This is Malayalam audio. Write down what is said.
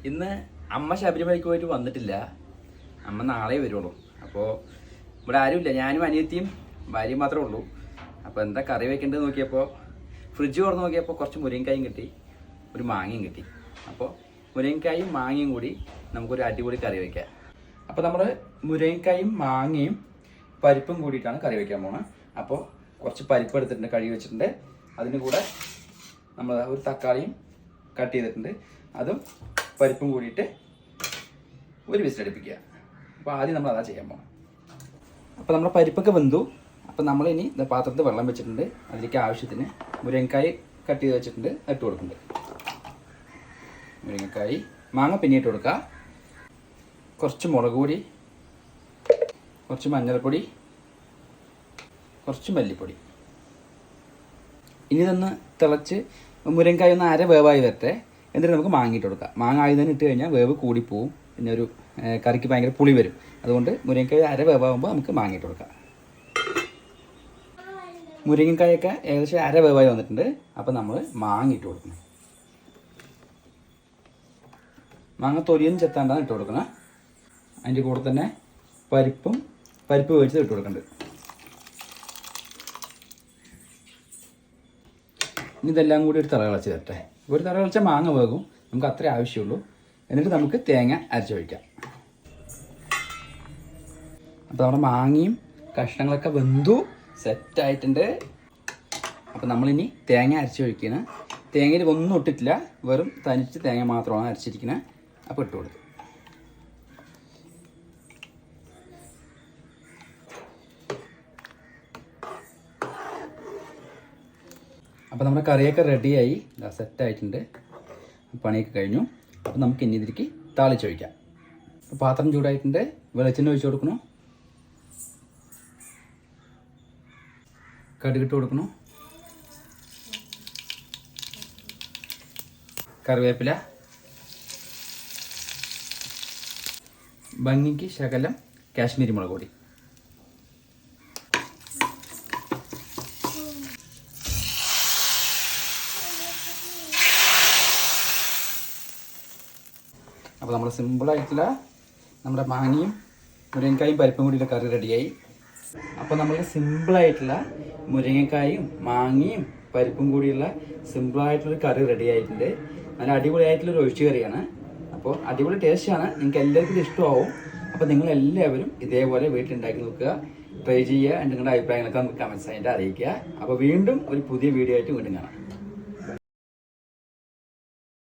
ഇന്ന് അമ്മ ശബരിമലയ്ക്ക് പോയിട്ട് വന്നിട്ടില്ല. അമ്മ നാളെ വരുള്ളൂ. അപ്പോൾ ഇവിടെ ആരുമില്ല, ഞാനും അനിയത്തിയും ഭാര്യയും മാത്രമേ ഉള്ളൂ. അപ്പോൾ എന്താ കറി വയ്ക്കേണ്ടത് നോക്കിയപ്പോൾ ഫ്രിഡ്ജ് തുറന്ന് നോക്കിയപ്പോൾ കുറച്ച് മുരിങ്ങക്കായും കിട്ടി, ഒരു മാങ്ങയും കിട്ടി. അപ്പോൾ മുരിങ്ങക്കായും മാങ്ങയും കൂടി നമുക്കൊരു അടിപൊളി കറി വയ്ക്കാം. അപ്പോൾ നമ്മൾ മുരിങ്ങക്കായും മാങ്ങയും പരിപ്പും കൂടിയിട്ടാണ് കറി വയ്ക്കാൻ പോകുന്നത്. അപ്പോൾ കുറച്ച് പരിപ്പ് എടുത്തിട്ടുണ്ട്, കഴുകി വെച്ചിട്ടുണ്ട്. അതിന് കൂടെ നമ്മൾ ഒരു തക്കാളിയും കട്ട് ചെയ്തിട്ടുണ്ട്, അതും പരിപ്പും കൂടിയിട്ട് ഒരു വിസിലടുപ്പിക്കുക. അപ്പോൾ ആദ്യം നമ്മൾ അതാ ചെയ്യാൻ പോകണം. അപ്പോൾ നമ്മുടെ പരിപ്പൊക്കെ വെന്തു. അപ്പോൾ നമ്മളിനി പാത്രത്തിൽ വെള്ളം വെച്ചിട്ടുണ്ട്, അതിലേക്ക് ആവശ്യത്തിന് മുരിങ്ങക്കായ് കട്ട് ചെയ്ത് വെച്ചിട്ടുണ്ട്, ഇട്ട് കൊടുക്കുന്നുണ്ട്. മുരിങ്ങക്കായ്, മാങ്ങ പിന്നെ ഇട്ട് കൊടുക്കുക. കുറച്ച് മുളക് പൊടി, കുറച്ച് മഞ്ഞൾപ്പൊടി, കുറച്ച് മല്ലിപ്പൊടി. ഇനി ഇതൊന്ന് തിളച്ച് മുരിങ്ങക്കായ് ഒന്ന് അര വേവായി വരട്ടെ. എന്നിട്ട് നമുക്ക് മാങ്ങിയിട്ട് കൊടുക്കാം. മാങ്ങ ആദ്യം തന്നെ ഇട്ട് കഴിഞ്ഞാൽ വേവ് കൂടിപ്പോവും, പിന്നെ ഒരു കറിക്ക് ഭയങ്കര പുളി വരും. അതുകൊണ്ട് മുരിങ്ങക്കായ് അര വേവാകുമ്പോൾ നമുക്ക് മാങ്ങിയിട്ട് കൊടുക്കാം. മുരിങ്ങക്കായൊക്കെ ഏകദേശം അര വേവായി വന്നിട്ടുണ്ട്. അപ്പോൾ നമ്മൾ മാങ്ങിയിട്ട് കൊടുക്കണം. മാങ്ങ തൊലിയും ചെത്താണ്ടാണ് ഇട്ട് കൊടുക്കണം. അതിൻ്റെ കൂടെ തന്നെ പരിപ്പ് വേവിച്ചത് ഇട്ട് കൊടുക്കുന്നുണ്ട്. ഇനി ഇതെല്ലാം കൂടി ഒരു തിളച്ച് തരട്ടെ. ഒരു തിളച്ച മാങ്ങ വേകും, നമുക്ക് അത്രേ ആവശ്യമുള്ളൂ. എന്നിട്ട് നമുക്ക് തേങ്ങ അരച്ചൊഴിക്കാം. അപ്പോൾ നമ്മുടെ മാങ്ങയും കഷ്ണങ്ങളൊക്കെ വെന്തു സെറ്റായിട്ടുണ്ട്. അപ്പോൾ നമ്മളിനി തേങ്ങ അരച്ചൊഴിക്കണം. തേങ്ങയിൽ ഒന്നും ഇട്ടിട്ടില്ല, വെറും തനിച്ച് തേങ്ങ മാത്രമാണ് അരച്ചിരിക്കുന്നത്. അപ്പോൾ ഇട്ട് കൊടുത്തു. അപ്പോൾ നമ്മുടെ കറിയൊക്കെ റെഡിയായി, സെറ്റായിട്ടുണ്ട്. പണിയൊക്കെ കഴിഞ്ഞു. അപ്പോൾ നമുക്ക് ഇനി ഇതിലേക്ക് താളിച്ചൊഴിക്കാം. അപ്പോൾ പാത്രം ചൂടായിട്ടുണ്ട്, വെളിച്ചെണ്ണ ഒഴിച്ച് കൊടുക്കണം, കടുകിട്ട് കൊടുക്കണം, കറിവേപ്പില, ഭംഗിക്ക് ശകലം കാശ്മീരി മുളക് പൊടി. അപ്പോൾ നമ്മൾ സിമ്പിളായിട്ടുള്ള നമ്മുടെ മാങ്ങയും മുരിങ്ങക്കായും പരിപ്പും കൂടിയുള്ള കറി റെഡിയായി. അപ്പോൾ നമ്മൾ സിമ്പിളായിട്ടുള്ള മുരിങ്ങക്കായും മാങ്ങയും പരിപ്പും കൂടിയുള്ള സിമ്പിളായിട്ടുള്ളൊരു കറി റെഡി ആയിട്ടുണ്ട്. നല്ല അടിപൊളിയായിട്ടുള്ളൊരു ഒഴിച്ചു കറിയാണ്. അപ്പോൾ അടിപൊളി ടേസ്റ്റാണ്, നിങ്ങൾക്ക് എല്ലാവർക്കും ഇത് ഇഷ്ടമാവും. അപ്പോൾ നിങ്ങളെല്ലാവരും ഇതേപോലെ വീട്ടിലുണ്ടാക്കി നോക്കുക, ട്രൈ ചെയ്യുക. നിങ്ങളുടെ അഭിപ്രായങ്ങളൊക്കെ നമുക്ക് കമൻസ് ആയിട്ട് അറിയിക്കുക. അപ്പോൾ വീണ്ടും ഒരു പുതിയ വീഡിയോ ആയിട്ട് വീണ്ടും കാണാം.